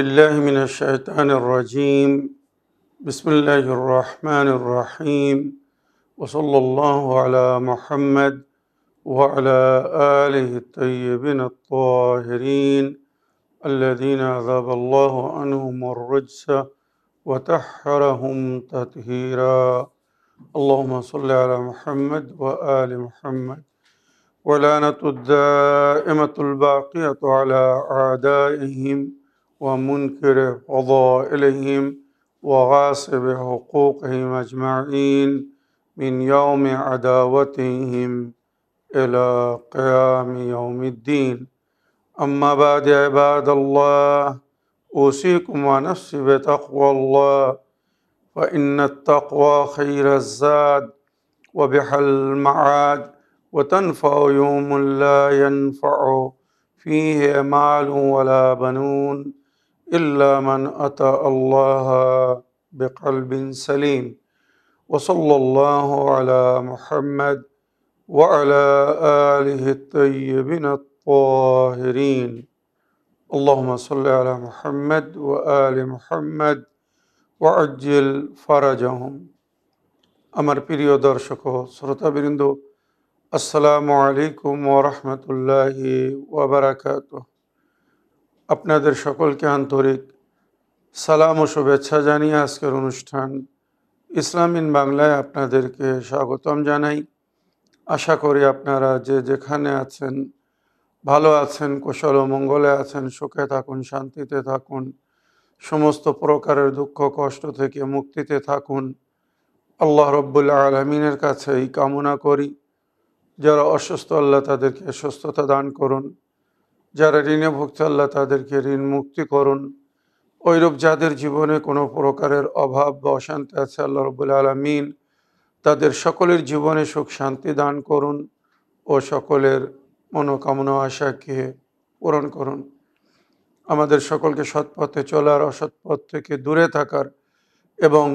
بالله من الشيطان الرجيم. بسم الله الرحمن الرحيم. وصلى الله على محمد وعلى آله الطيبين الطاهرين الذين أذهب الله عنهم الرجس وطهرهم تطهيرا. اللهم صل على محمد وآل محمد. ولعنة الدائمة الباقية على أعدائهم ومنكر فضائلهم وغاصب حقوقهم أجمعين من يوم عداوتهم إلى قيام يوم الدين. أما بعد عباد الله، أوصيكم ونفسي بتقوى الله، فإن التقوى خير الزاد وبها المعاد، وتنفع يوم لا ينفع فيه مال ولا بنون إلا من أتى الله بقلب سليم. وصلى الله على محمد وعلى آله الطيبين الطاهرين. اللهم صل على محمد وآل محمد وعجل فرجهم. আমার প্রিয় দর্শক ও শ্রোতাবৃন্দ, আসসালামু আলাইকুম ওয়া রাহমাতুল্লাহি ওয়া বারাকাতুহু। আপনাদের সকলকে আন্তরিক সালাম ও শুভেচ্ছা জানিয়ে আজকের অনুষ্ঠান ইসলাম ইন বাংলায় আপনাদেরকে স্বাগতম জানাই। আশা করি আপনারা যে যেখানে আছেন ভালো আছেন, কুশল ও মঙ্গলে আছেন, সুখে থাকুন, শান্তিতে থাকুন, সমস্ত প্রকারের দুঃখ কষ্ট থেকে মুক্তিতে থাকুন। আল্লাহ রব্বুল আলমিনের কাছে এই কামনা করি, যারা অসুস্থ আল্লাহ তাদেরকে সুস্থতা দান করুন, যারা ঋণে ভুগছে আল্লাহ তাদেরকে ঋণ মুক্তি করুন। ওইরূপ যাদের জীবনে কোনো প্রকারের অভাব বা অশান্তি আছে, আল্লাহ রব্বুল আলমিন তাদের সকলের জীবনে সুখ শান্তি দান করুন ও সকলের মনোকামনা আশাকে পূরণ করুন। আমাদের সকলকে সৎ পথে চলার, অসৎ পথ থেকে দূরে থাকার এবং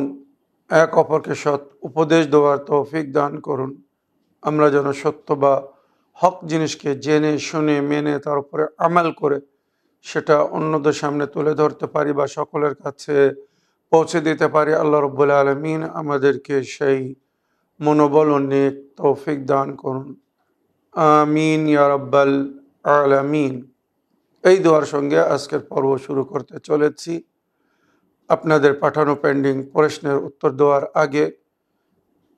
এক অপরকে সৎ উপদেশ দেওয়ার তৌফিক দান করুন। আমরা যেন সত্য বা হক জিনিসকে জেনে শুনে মেনে তার উপরে আমাল করে সেটা অন্যদের সামনে তুলে ধরতে পারি বা সকলের কাছে পৌঁছে দিতে পারি। আল্লাহ রব্বুল আলমিন আমাদেরকে সেই মনোবল ও নেক তৌফিক দান করুন। আমিন ইয়া রাব্বাল আলামিন। এই দোয়ার সঙ্গে আজকের পর্ব শুরু করতে চলেছি। আপনাদের পাঠানো পেন্ডিং প্রশ্নের উত্তর দেওয়ার আগে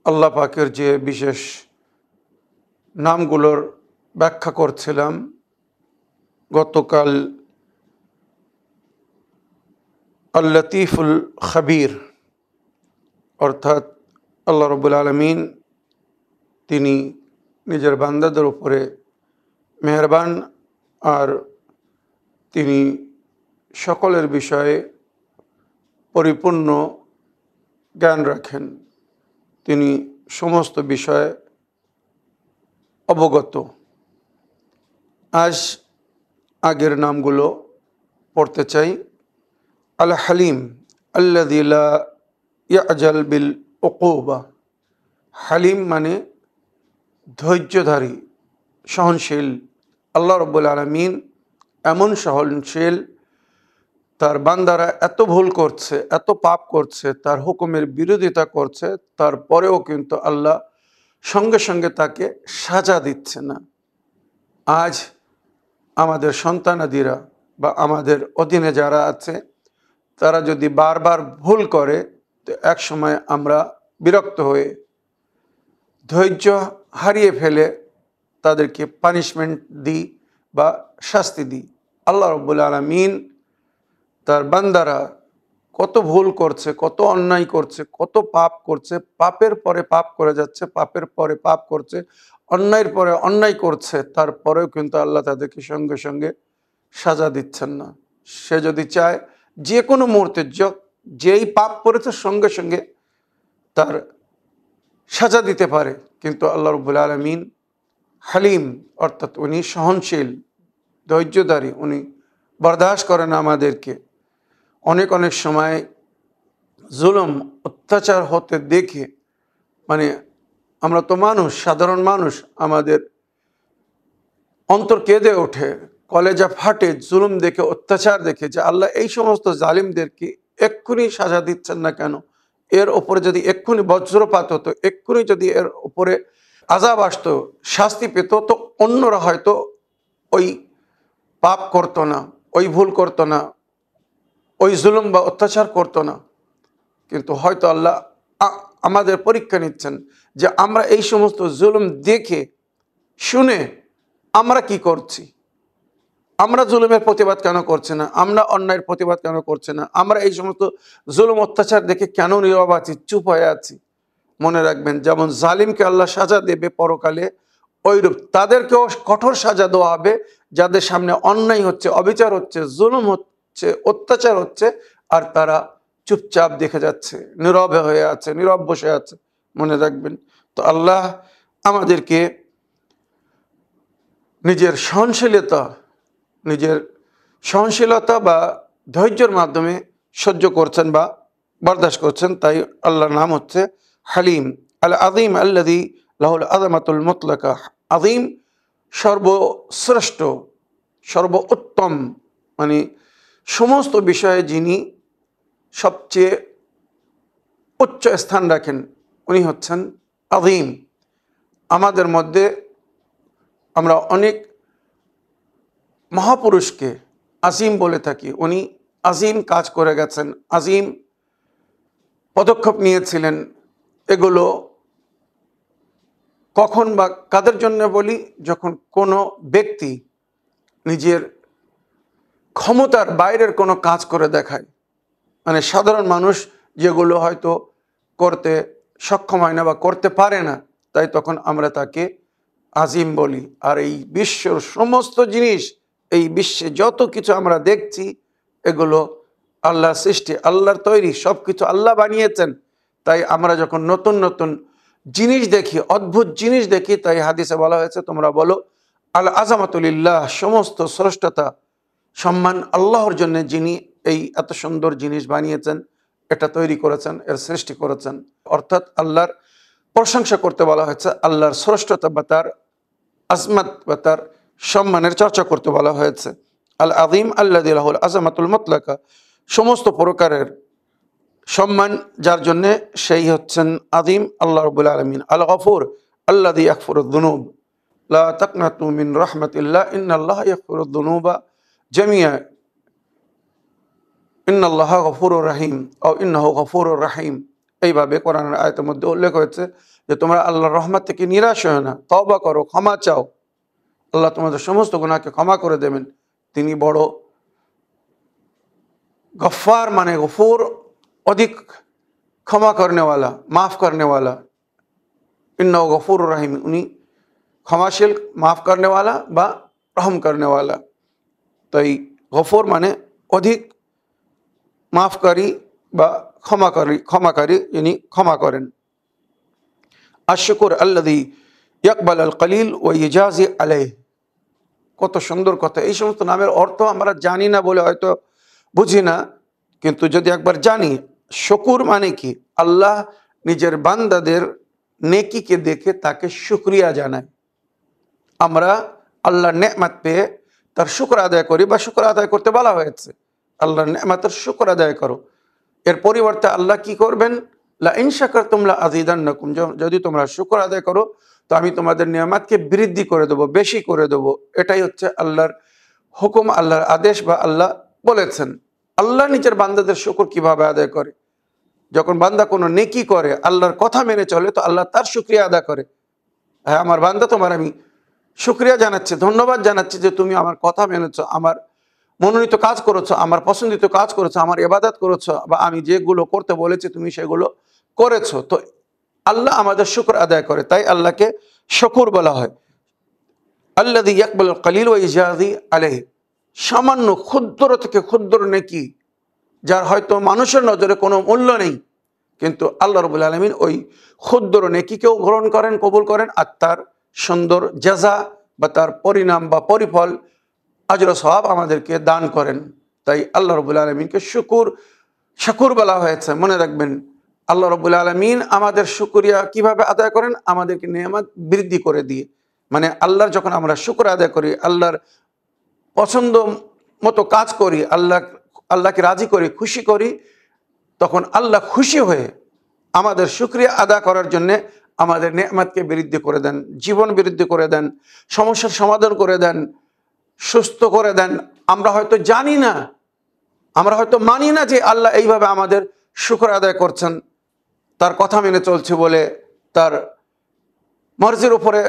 আল্লাহ পাকের যে বিশেষ নামগুলোর ব্যাখ্যা করছিলাম, গতকাল আল লতিফুল খবির অর্থাৎ আল্লাহ রব্বুল আলমিন তিনি নিজের বান্দাদের উপরে মেহেরবান আর তিনি সকলের বিষয়ে পরিপূর্ণ জ্ঞান রাখেন, তিনি সমস্ত বিষয়ে অবগত। আজ আগের নামগুলো পড়তে চাই। আল হালিম আল্লাযী লা ইয়াজাল বিল উকুবা। হালিম মানে ধৈর্যধারী, সহনশীল। আল্লাহ রাব্বুল আলামিন এমন সহনশীল, তার বান্দারা এত ভুল করছে, এত পাপ করছে, তার হুকুমের বিরোধিতা করছে, তারপরেও কিন্তু আল্লাহ সঙ্গে সঙ্গে তাকে সাজা দিচ্ছে না। আজ আমাদের সন্তানাদিরা বা আমাদের অধীনে যারা আছে তারা যদি বারবার ভুল করে, তো এক সময় আমরা বিরক্ত হয়ে ধৈর্য হারিয়ে ফেলে তাদেরকে পানিশমেন্ট দিই বা শাস্তি দিই। আল্লাহ রাব্বুল আলামিন তার বান্দারা কত ভুল করছে, কত অন্যায় করছে, কত পাপ করছে, পাপের পরে পাপ করে যাচ্ছে, পাপের পরে পাপ করছে, অন্যায়ের পরে অন্যায় করছে, তারপরেও কিন্তু আল্লাহ তাদেরকে সঙ্গে সঙ্গে সাজা দিচ্ছেন না। সে যদি চায় যে কোনো মুহূর্তে যেই পাপ করেছে সঙ্গে সঙ্গে তার সাজা দিতে পারে, কিন্তু আল্লাহ রাব্বুল আলামিন হালিম অর্থাৎ উনি সহনশীল, ধৈর্যধারী, উনি বরদাস্ত করেন আমাদেরকে। অনেক অনেক সময় জুলুম অত্যাচার হতে দেখে, মানে আমরা তো মানুষ, সাধারণ মানুষ, আমাদের অন্তর কেঁদে ওঠে, কলেজা ফাটে জুলুম দেখে, অত্যাচার দেখে, যে আল্লাহ এই সমস্ত জালিমদেরকে এক্ষুনি সাজা দিচ্ছেন না কেন? এর ওপরে যদি এক্ষুনি বজ্রপাত হতো, এক্ষুনি যদি এর ওপরে আযাব আসতো, শাস্তি পেত, তো অন্যরা হয়তো ওই পাপ করতো না, ওই ভুল করতো না, ওই জুলুম বা অত্যাচার করতো না। কিন্তু হয়তো আল্লাহ আমাদের পরীক্ষা নিচ্ছেন যে আমরা এই সমস্ত জুলুম দেখে শুনে আমরা কি করছি। আমরা জুলুমের প্রতিবাদ কেন করছি না? আমরা অন্যায়ের প্রতিবাদ কেন করছি না? আমরা এই সমস্ত জুলুম অত্যাচার দেখে কেন নীরব আছি, চুপ হয়ে আছি? মনে রাখবেন, যেমন জালিমকে আল্লাহ সাজা দেবে পরকালে, ওইরূপ তাদেরকেও কঠোর সাজা দেওয়া হবে যাদের সামনে অন্যায় হচ্ছে, অবিচার হচ্ছে, জুলুম হচ্ছে, অত্যাচার হচ্ছে, আর তারা চুপচাপ দেখে যাচ্ছে, নীরব হয়ে আছে, নীরব বসে আছে। মনে রাখবেন। তো আল্লাহ আমাদেরকে নিজের সহনশীলতা বা ধৈর্যের মাধ্যমে সহ্য করছেন বা বরদাস্ত করছেন। তাই আল্লাহর নাম হচ্ছে হালিম। আল আযীম আল্লাযী লাহুল আযামাতুল মুতলাকা। আযীম সর্বশ্রেষ্ঠ, সর্বোত্তম, মানে সমস্ত বিষয়ে যিনি সবচেয়ে উচ্চ স্থান রাখেন, উনি হচ্ছেন আযীম। আমাদের মধ্যে আমরা অনেক মহাপুরুষকে আজিম বলে থাকি। উনি আজিম কাজ করে গেছেন, আজিম পদক্ষেপ নিয়েছিলেন। এগুলো কখন বা কাদের জন্য বলি? যখন কোনো ব্যক্তি নিজের ক্ষমতার বাইরের কোনো কাজ করে দেখায়, মানে সাধারণ মানুষ যেগুলো হয়তো করতে সক্ষম হয় না বা করতে পারে না, তাই তখন আমরা তাকে আজিম বলি। আর এই বিশ্বর সমস্ত জিনিস, এই বিশ্বে যত কিছু আমরা দেখছি, এগুলো আল্লাহর সৃষ্টি, আল্লাহর তৈরি, সব কিছু আল্লাহ বানিয়েছেন। তাই আমরা যখন নতুন নতুন জিনিস দেখি, অদ্ভুত জিনিস দেখি, তাই হাদিসে বলা হয়েছে তোমরা বলো আল আযামাতুলিল্লাহ, সমস্ত শ্রেষ্ঠতা সম্মান আল্লাহর জন্য, যিনি এই এত সুন্দর জিনিস বানিয়েছেন, এটা তৈরি করেছেন, এর সৃষ্টি করেছেন। অর্থাৎ আল্লাহর প্রশংসা করতে বলা হয়েছে, আল্লাহর শ্রেষ্ঠতা বা তার আজমত বা তার সম্মানের চর্চা করতে বলা হয়েছে। আল আযীম আল্লাযী লাহুল আযামাতুল মুতলাকা, সমস্ত প্রকারের সম্মান যার জন্য, সেই হচ্ছেন আযীম, আল্লাহ রাব্বুল আলামিন। আল গফুর আল্লাযী ইয়াগফিরুদ যুনুব, লা তাকনাতু মিন রাহমাতিল্লাহ ইন্নাল্লাহা ইয়াগফিরুদ যুনুবা জামিআ, ইন্নাল্লাহা গফুরুর রহিম ও ইন্নাহু গফুরুর রহিম। এইভাবে কোরআনের আয়াতের মধ্যে উল্লেখ হয়েছে যে তোমরা আল্লাহর রহমত থেকে নিরাশ হয় না, তওবা করো, ক্ষমা চাও, আল্লাহ তোমাদের সমস্ত গুনাহকে ক্ষমা করে দেবেন। তিনি বড় গফফার, মানে গফুর, অধিক ক্ষমা করনেওয়ালা, মাফ করনেওয়ালা। ইন্নাহু গফুরুর রহিম, উনি ক্ষমাশীল, মাফ করনেওয়ালা বা রহম করনেওয়ালা। তাই গফুর মানে অধিক মাফকারী বা ক্ষমাকারী, যিনি ক্ষমা করেন। আশ-শুকুর আল্লাযী ইয়াকবাল আল কলিল ওয়া ইজাজি আলাইহ। কত সুন্দর কথা! এই সমস্ত নামের অর্থ আমরা জানি না বলে হয়তো বুঝি না, কিন্তু যদি একবার জানি, শুকুর মানে কি? আল্লাহ নিজের বান্দাদের নেকিকে দেখে তাকে শুকরিয়া জানায়। আমরা আল্লাহর নেয়ামত পেয়ে তার শুকর আদায় করি বা শুকর আদায় করতে বলা হয়েছে। আল্লাহর নেয়ামতের শুকর আদায় করো। এর পরিবর্তে আল্লাহ কি করবেন? লা ইন শাকারতুম লা আযীদান্নাকুম, যদি তোমরা শুকর আদায় করো তো আমি তোমাদের নিয়ামতকে বৃদ্ধি করে দেবো, বেশি করে দেবো। এটাই হচ্ছে আল্লাহর হুকুম, আল্লাহর আদেশ, বা আল্লাহ বলেছেন। আল্লাহ নিজের বান্দাদের শুকর কিভাবে আদায় করে? যখন বান্দা কোনো নেকি করে, আল্লাহর কথা মেনে চলে, তো আল্লাহ তার শুকরিয়া আদায় করে। হ্যাঁ আমার বান্দা, তোমার আমি শুকরিয়া জানাচ্ছি, ধন্যবাদ জানাচ্ছি যে তুমি আমার কথা মেনেছো, আমার মনোনীত কাজ করেছো, আমার পছন্দিত কাজ করেছো, আমার ইবাদত করেছো, বা আমি যেগুলো করতে বলেছি তুমি সেগুলো করেছো। তো আল্লাহ আমাদের শুকর আদায় করে, তাই আল্লাহকে শুকুর বলা হয়। আল্লাযী ইয়াকবালুল কলিল ওয়া ইজাজি আলাইহি, সামান্য ক্ষুদ্র থেকে ক্ষুদ্র নেকি, যার হয়তো মানুষের নজরে কোনো মূল্য নেই, কিন্তু আল্লাহ রাব্বুল আলামিন ওই ক্ষুদ্র নেকিকেও গ্রহণ করেন, কবুল করেন, আর তার সুন্দর জাযা বা তার পরিণাম বা পরিফল, আজর ও সওয়াব আমাদেরকে দান করেন। তাই আল্লাহ রাব্বুল আলামিনকে শাকুর বলা হয়েছে। মনে রাখবেন, আল্লাহ রাব্বুল আলামিন আমাদের শুকরিয়া কিভাবে আদায় করেন? আমাদেরকে নিয়ামত বৃদ্ধি করে দিয়ে। মানে আল্লাহর যখন আমরা শুকর আদায় করি, আল্লাহর পছন্দ মতো কাজ করি, আল্লাহকে রাজি করি, খুশি করি, তখন আল্লাহ খুশি হয়ে আমাদের শুকরিয়া আদা করার জন্যে আমাদের নেয়ামতকে বৃদ্ধি করে দেন, জীবন বৃদ্ধি করে দেন, সমস্যার সমাধান করে দেন, সুস্থ করে দেন। আমরা হয়তো জানি না, আমরা হয়তো মানি না যে আল্লাহ এইভাবে আমাদের শুকর আদায় করছেন, তার কথা মেনে চলছে বলে, তার মর্জির উপরে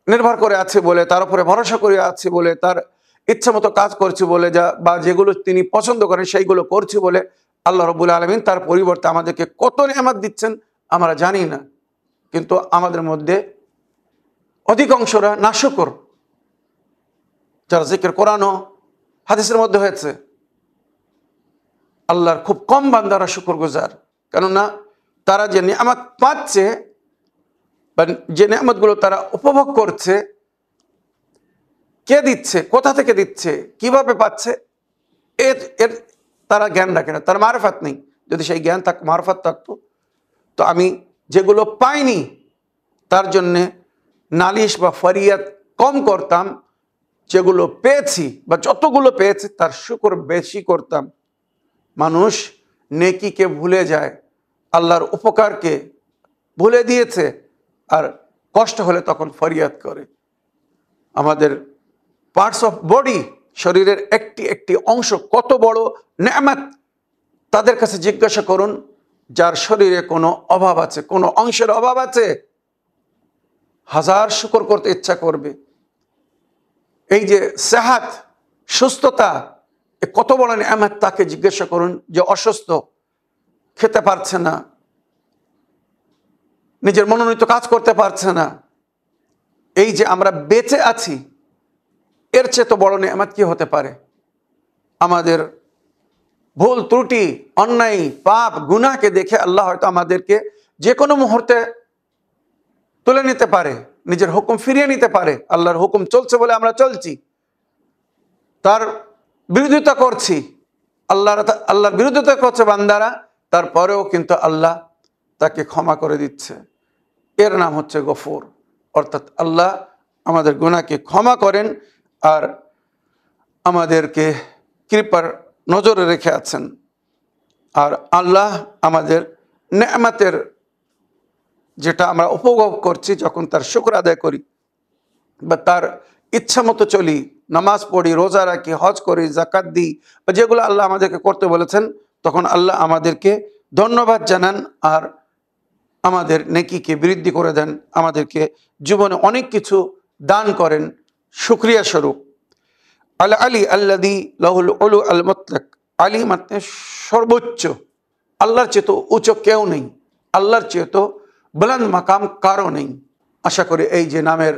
নির্ভর করে আছে বলে, তার উপরে ভরসা করে আছে বলে, তার ইচ্ছা মতো কাজ করছে বলে, বা যেগুলো তিনি পছন্দ করেন সেইগুলো করছে বলে আল্লাহ রব্বুল আলামিন তার পরিবর্তে আমাদেরকে কত নেয়ামত দিচ্ছেন আমরা জানি না। কিন্তু আমাদের মধ্যে অধিকাংশরা নাশুকর, যারা জিকির কোরআন ও হাদিসের মধ্যে হয়েছে আল্লাহর খুব কম বান্দারা শুকরগুজার। কেননা তারা যে নিয়ামত পাচ্ছে বা যে নিয়ামতগুলো তারা উপভোগ করছে, কে দিচ্ছে, কোথা থেকে দিচ্ছে, কিভাবে পাচ্ছে, এর এর তারা জ্ঞান রাখে না, তার মারফত নেই। যদি সেই জ্ঞান মারফত থাকতো তো আমি যেগুলো পাইনি তার জন্যে নালিশ বা ফরিয়াদ কম করতাম, যেগুলো পেয়েছি বা যতগুলো পেয়েছি তার শুকর বেশি করতাম। মানুষ নেকিকে ভুলে যায়, আল্লাহর উপকারকে ভুলে দিয়েছে, আর কষ্ট হলে তখন ফরিয়াদ করে। আমাদের পার্টস অফ বডি, শরীরের একটি একটি অংশ কত বড় নেয়ামত, তাদের কাছে জিজ্ঞাসা করুন যার শরীরে কোনো অভাব আছে, কোনো অংশের অভাব আছে, হাজার শুকর করতে ইচ্ছা করবে। এই যে সেহাত, সুস্থতা, কত বড় নেয়ামত, তাকে জিজ্ঞাসা করুন যে অসুস্থ, খেতে পারছে না, নিজের মনোনীত কাজ করতে পারছে না। এই যে আমরা বেঁচে আছি, এর চেয়ে তো বড় নেয়ামত কি হতে পারে? আমাদের ভুল ত্রুটি, অন্যায়, পাপ, গুনাহকে দেখে আল্লাহ হয়তো আমাদেরকে যে কোনো মুহূর্তে তুলে নিতে পারে, নিজের হুকুম ফিরিয়ে নিতে পারে। আল্লাহর হুকুম চলছে বলে আমরা চলছি, তার বিরোধিতা করছি, আল্লাহর বিরোধিতা করছে বান্দারা, তারপরেও কিন্তু আল্লাহ তাকে ক্ষমা করে দিচ্ছে। এর নাম হচ্ছে গফুর। অর্থাৎ আল্লাহ আমাদের গুনাহকে ক্ষমা করেন আর আমাদেরকে কৃপার নজরে রেখে আছেন। আর আল্লাহ আমাদের নেয়ামতের যেটা আমরা উপভোগ করছি, যখন তার শুকর আদায় করি বা তার ইচ্ছা মতো চলি, নামাজ পড়ি, রোজা রাখি, হজ করি, জাকাত দিই, বা যেগুলো আল্লাহ আমাদেরকে করতে বলেছেন, তখন আল্লাহ আমাদেরকে ধন্যবাদ জানান আর আমাদের নেকিকে বৃদ্ধি করে দেন, আমাদেরকে জীবনে অনেক কিছু দান করেন শুকরিয়া স্বরূপ। আল আলী আল্লাযী লাহুল উলু আল মুতলাক, আলী মানে সর্বোচ্চ, আল্লাহর চেয়ে তো উচ্চ কেউ নেই, আল্লাহর চেয়ে তো বুলন্দ মাকাম কারও নেই। আশা করি এই যে নামের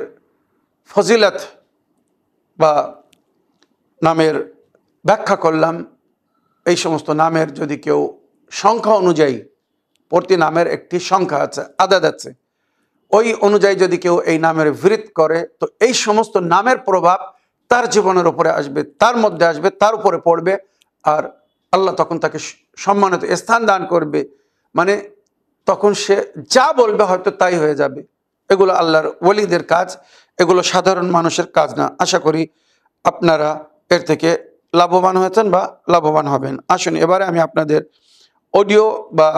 ফজিলত বা নামের ব্যাখ্যা করলাম, এই সমস্ত নামের যদি কেউ সংখ্যা অনুযায়ী, প্রতি নামের একটি সংখ্যা আছে, আদাদ আছে, ওই অনুযায়ী যদি কেউ এই নামের বৃত্ত করে, তো এই সমস্ত নামের প্রভাব তার জীবনের উপরে আসবে, তার মধ্যে আসবে, তার উপরে পড়বে, আর আল্লাহ তখন তাকে সম্মানিত স্থান দান করবে। মানে তখন সে যা বলবে হয়তো তাই হয়ে যাবে। এগুলো আল্লাহর ওলিদের কাজ, এগুলো সাধারণ মানুষের কাজ না। আশা করি আপনারা এর থেকে লাভবান হয়েছেন বা লাভবান হবেন। আসুন এবারে আমি আপনাদের অডিও বা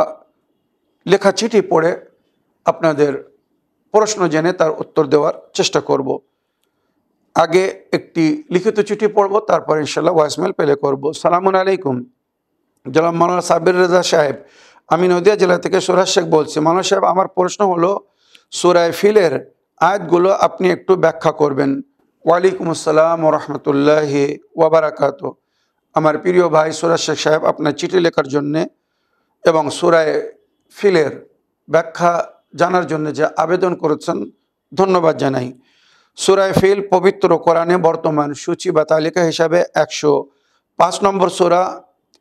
লেখা চিঠি পড়ে আপনাদের প্রশ্ন জেনে তার উত্তর দেওয়ার চেষ্টা করব। আগে একটি লিখিত চিঠি পড়ব, তারপর ইনশাল্লাহ ভয়েসমেল প্লে করব। সালামুন আলাইকুম, জনাব মাওলানা সাব্বির রেজা সাহেব, আমি নদিয়া জেলা থেকে সুরাজ শেখ বলছি। মাওলানা সাহেব, আমার প্রশ্ন হলো সূরা ফিলের আয়াতগুলো আপনি একটু ব্যাখ্যা করবেন। ওয়ালাইকুম আসসালাম ওয়া রাহমাতুল্লাহি ওয়া বারাকাতুহু। আমার প্রিয় ভাই সুরাজ শেখ সাহেব, আপনার চিঠি লেখার জন্যে এবং সূরা ফিলের ব্যাখ্যা জানার জন্য যে আবেদন করেছেন, ধন্যবাদ জানাই। সূরা ফিল পবিত্র কোরআনে বর্তমান সূচি বা তালিকা হিসাবে 105 নম্বর সূরা,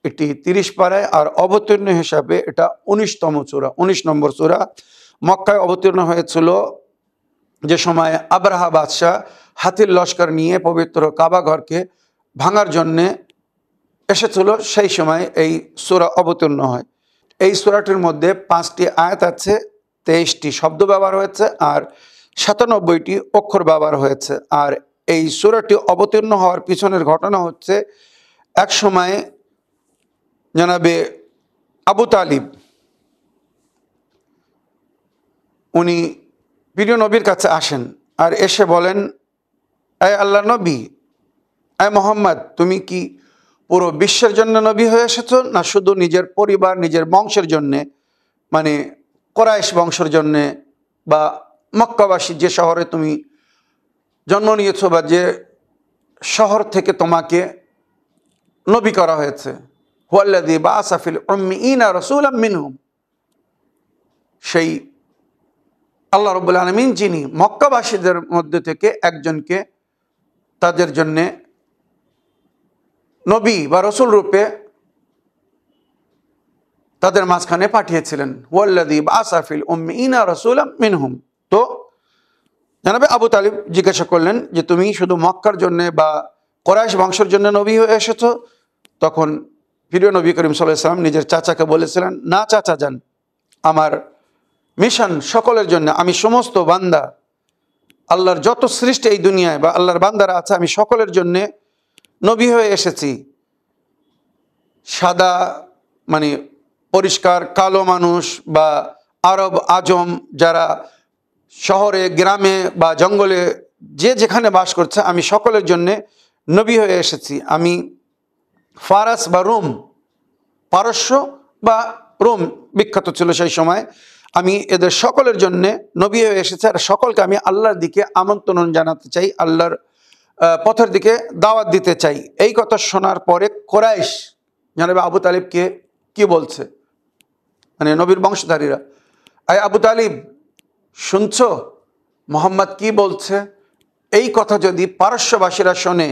এটি 30 পারায়, আর অবতীর্ণ হিসাবে এটা 19তম সূরা, 19 নম্বর সূরা। মক্কায় অবতীর্ণ হয়েছিল যে সময় আবরাহা বাদশাহ হাতির লস্কর নিয়ে পবিত্র কাবা ঘরকে ভাঙার জন্যে এসেছিল, সেই সময় এই সূরা অবতীর্ণ হয়। এই সূরাটির মধ্যে 5টি আয়াত আছে, 23টি শব্দ ব্যবহার হয়েছে আর 97টি অক্ষর ব্যবহার হয়েছে। আর এই সূরাটি অবতীর্ণ হওয়ার পিছনের ঘটনা হচ্ছে, এক সময় জনাবে আবু তালিব উনি প্রিয় নবীর কাছে আসেন আর এসে বলেন, আয় আল্লাহ নবী, আয় মোহাম্মদ, তুমি কি পুরো বিশ্বের জন্য নবী হয়ে এসেছো, না শুধু নিজের পরিবার নিজের বংশের জন্যে, মানে কোরাইশ বংশের জন্যে বা মক্কাবাসী যে শহরে তুমি জন্ম নিয়েছো বা যে শহর থেকে তোমাকে নবী করা হয়েছে? হুয়াল্লাযী বাআসা ফিল উম্মিয়িনা রাসূলাম মিনহুম, সেই আল্লাহ রাব্বুল আলামিন যিনি মক্কাবাসীদের মধ্যে থেকে একজনকে তাদের জন্যে নবী বা রসুল রূপে তাদের মাঝখানে পাঠিয়েছিলেন। হুয়াল্লাযী বাআসা ফিল উম্মিয়িনা রাসূলাম মিনহুম। তো জনাবে আবু তালিব জিজ্ঞাসা করলেন যে তুমি শুধু মক্কার জন্যে বা কোরাইশ বংশের জন্য নবী হয়ে এসেছো? তখন প্রিয় নবী করিম সাল্লাল্লাহু আলাইহি ওয়াসাল্লাম নিজের চাচাকে বলেছিলেন, না চাচা যান, আমার মিশন সকলের জন্য, আমি সমস্ত বান্দা, আল্লাহর যত সৃষ্টি এই দুনিয়ায় বা আল্লাহর বান্দারা আছে, আমি সকলের জন্য নবী হয়ে এসেছি। সাদা মানে পরিষ্কার কালো মানুষ বা আরব আজম যারা শহরে গ্রামে বা জঙ্গলে যে যেখানে বাস করছে, আমি সকলের জন্যে নবী হয়ে এসেছি। আমি ফারাস বা রোম, পারস্য বা রোম বিখ্যাত ছিল সেই সময়, আমি এদের সকলের জন্যে নবী হয়ে এসেছি আর সকলকে আমি আল্লাহর দিকে আমন্ত্রণ জানাতে চাই, আল্লাহর পথের দিকে দাওয়াত দিতে চাই। এই কথা শোনার পরে কোরাইশ জনাবে আবু তালিবকে কি বলছে, মানে নবীর বংশধারীরা, আয় আবু তালিব, শুনছো মোহাম্মদ কি বলছে? এই কথা যদি পারস্যবাসীরা শোনে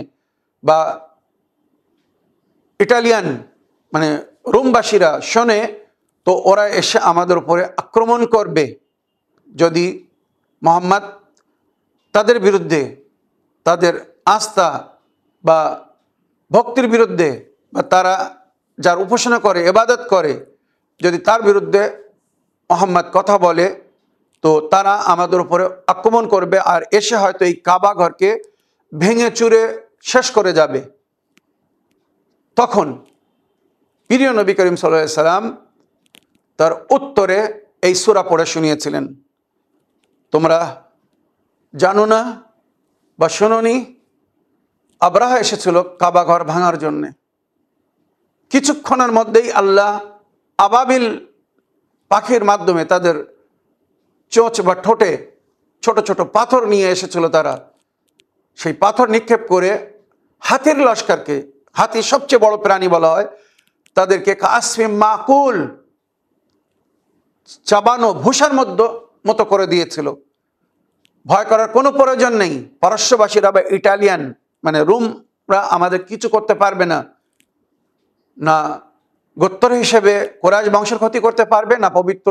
বা ইটালিয়ান মানে রোমবাসীরা শোনে, তো ওরা এসে আমাদের উপরে আক্রমণ করবে। যদি মোহাম্মদ তাদের বিরুদ্ধে, তাদের আস্থা বা ভক্তির বিরুদ্ধে বা তারা যার উপাসনা করে, ইবাদত করে, যদি তার বিরুদ্ধে মোহাম্মদ কথা বলে, তো তারা আমাদের উপরে আক্রমণ করবে আর এসে হয়তো এই কাবা ঘরকে ভেঙে চুরে শেষ করে যাবে। তখন প্রিয় নবী করিম সাল্লাল্লাহু আলাইহি সাল্লাম তার উত্তরে এই সূরা পড়ে শুনিয়েছিলেন, তোমরা জানো না বা শোনোনি, আবরাহা এসেছিল কাবা ঘর ভাঙার জন্যে। কিছুক্ষণের মধ্যেই আল্লাহ আবাবিল পাখির মাধ্যমে তাদের চোঁচ বা ঠোঁটে ছোট ছোট পাথর নিয়ে এসেছিল, তারা সেই পাথর নিক্ষেপ করে হাতির লস্করকে, হাতি সবচেয়ে বড় প্রাণী বলা হয়, তাদেরকে কাসফিম মাকুল, চাবানো ভূষার মতো করে দিয়েছিল। ভয় করার কোনো প্রয়োজন নেই, পারস্যবাসীরা বা ইটালিয়ান মানে রোমরা আমাদের কিছু করতে পারবে না, না গোত্র হিসেবে কোরাইশ বংশের ক্ষতি করতে পারবে, না পবিত্র